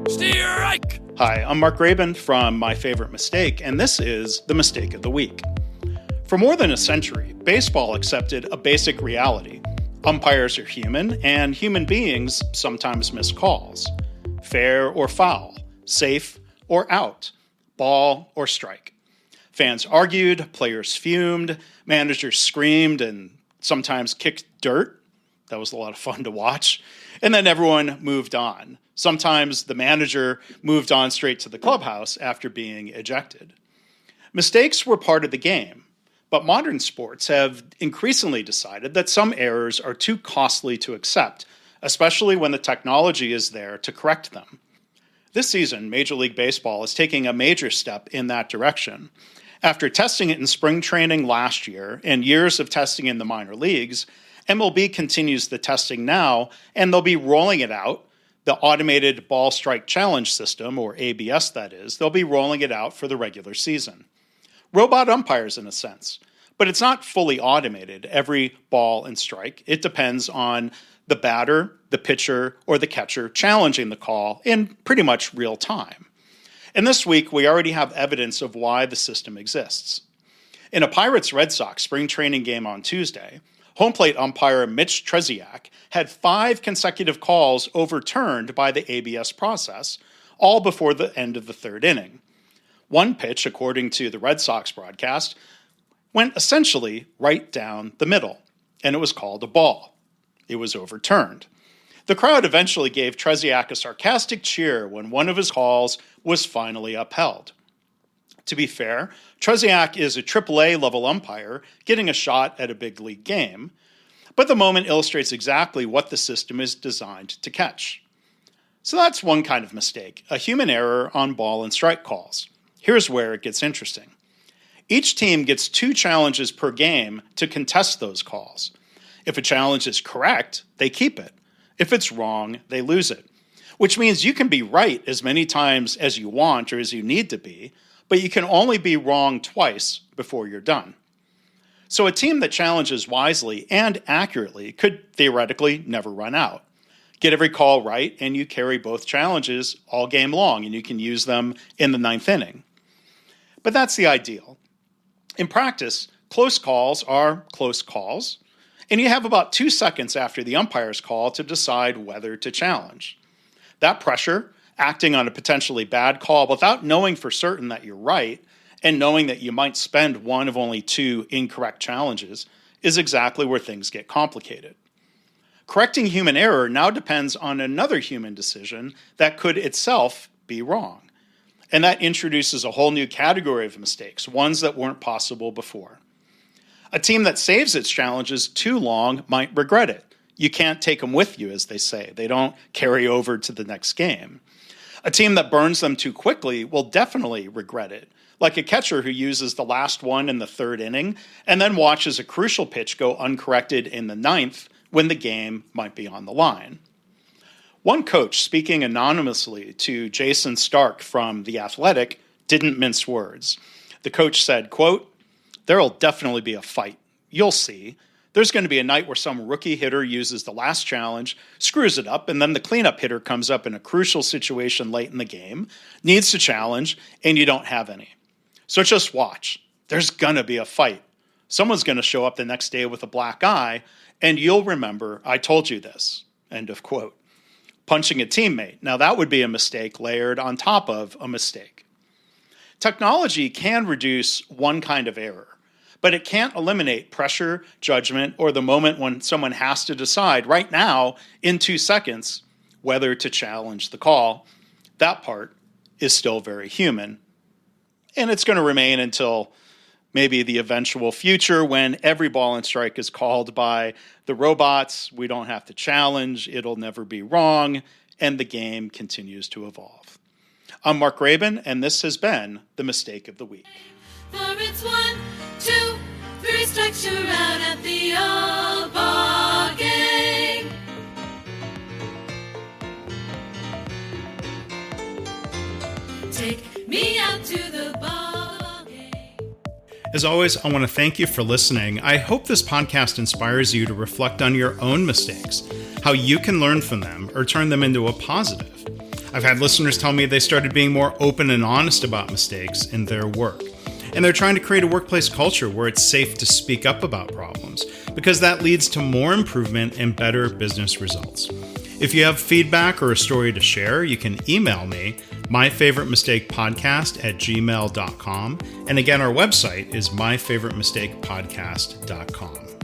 Strike! Hi, I'm Mark Graben from My Favorite Mistake, and this is the Mistake of the Week. For more than a century, baseball accepted a basic reality. Umpires are human, and human beings sometimes miss calls. Fair or foul, safe or out, ball or strike. Fans argued, players fumed, managers screamed and sometimes kicked dirt. That was a lot of fun to watch. And then everyone moved on. Sometimes the manager moved on straight to the clubhouse after being ejected. Mistakes were part of the game, but modern sports have increasingly decided that some errors are too costly to accept, especially when the technology is there to correct them. This season, Major League Baseball is taking a major step in that direction. After testing it in spring training last year and years of testing in the minor leagues, MLB continues the testing now, and they'll be rolling it out, the Automated Ball Strike Challenge System, or ABS that is, they'll be rolling it out for the regular season. Robot umpires in a sense, but it's not fully automated, every ball and strike. It depends on the batter, the pitcher, or the catcher challenging the call in pretty much real time. And this week, we already have evidence of why the system exists. In a Pirates-Red Sox spring training game on Tuesday, home plate umpire Mitch Trzewiak had 5 consecutive calls overturned by the ABS process, all before the end of the third inning. One pitch, according to the Red Sox broadcast, went essentially right down the middle, and it was called a ball. It was overturned. The crowd eventually gave Trzewiak a sarcastic cheer when one of his calls was finally upheld. To be fair, Trzewiak is a AAA level umpire getting a shot at a big league game, but the moment illustrates exactly what the system is designed to catch. So that's one kind of mistake, a human error on ball and strike calls. Here's where it gets interesting. Each team gets 2 challenges per game to contest those calls. If a challenge is correct, they keep it. If it's wrong, they lose it, which means you can be right as many times as you want or as you need to be, but you can only be wrong twice before you're done. So a team that challenges wisely and accurately could theoretically never run out. Get every call right, and you carry both challenges all game long, and you can use them in the 9th inning. But that's the ideal. In practice, close calls are close calls, and you have about 2 seconds after the umpire's call to decide whether to challenge. That pressure, acting on a potentially bad call without knowing for certain that you're right, and knowing that you might spend one of only 2 incorrect challenges, is exactly where things get complicated. Correcting human error now depends on another human decision that could itself be wrong. And that introduces a whole new category of mistakes, ones that weren't possible before. A team that saves its challenges too long might regret it. You can't take them with you, as they say. They don't carry over to the next game. A team that burns them too quickly will definitely regret it, like a catcher who uses the last one in the 3rd inning and then watches a crucial pitch go uncorrected in the 9th when the game might be on the line. One coach, speaking anonymously to Jason Stark from The Athletic, didn't mince words. The coach said, quote, "There'll definitely be a fight. You'll see. There's going to be a night where some rookie hitter uses the last challenge, screws it up, and then the cleanup hitter comes up in a crucial situation late in the game, needs to challenge, and you don't have any. So just watch. There's going to be a fight. Someone's going to show up the next day with a black eye, and you'll remember I told you this." End of quote. Punching a teammate. Now that would be a mistake layered on top of a mistake. Technology can reduce one kind of error, but it can't eliminate pressure, judgment, or the moment when someone has to decide right now in 2 seconds whether to challenge the call. That part is still very human. And it's going to remain until maybe the eventual future when every ball and strike is called by the robots. We don't have to challenge. It'll never be wrong. And the game continues to evolve. I'm Mark Graben, and this has been The Mistake of the Week. For it's 1, 2, 3 strikes, you're out at the old ball game. Take me out to the ball game. As always, I want to thank you for listening. I hope this podcast inspires you to reflect on your own mistakes, how you can learn from them or turn them into a positive. I've had listeners tell me they started being more open and honest about mistakes in their work. And they're trying to create a workplace culture where it's safe to speak up about problems, because that leads to more improvement and better business results. If you have feedback or a story to share, you can email me, myfavoritemistakepodcast@gmail.com. And again, our website is myfavoritemistakepodcast.com.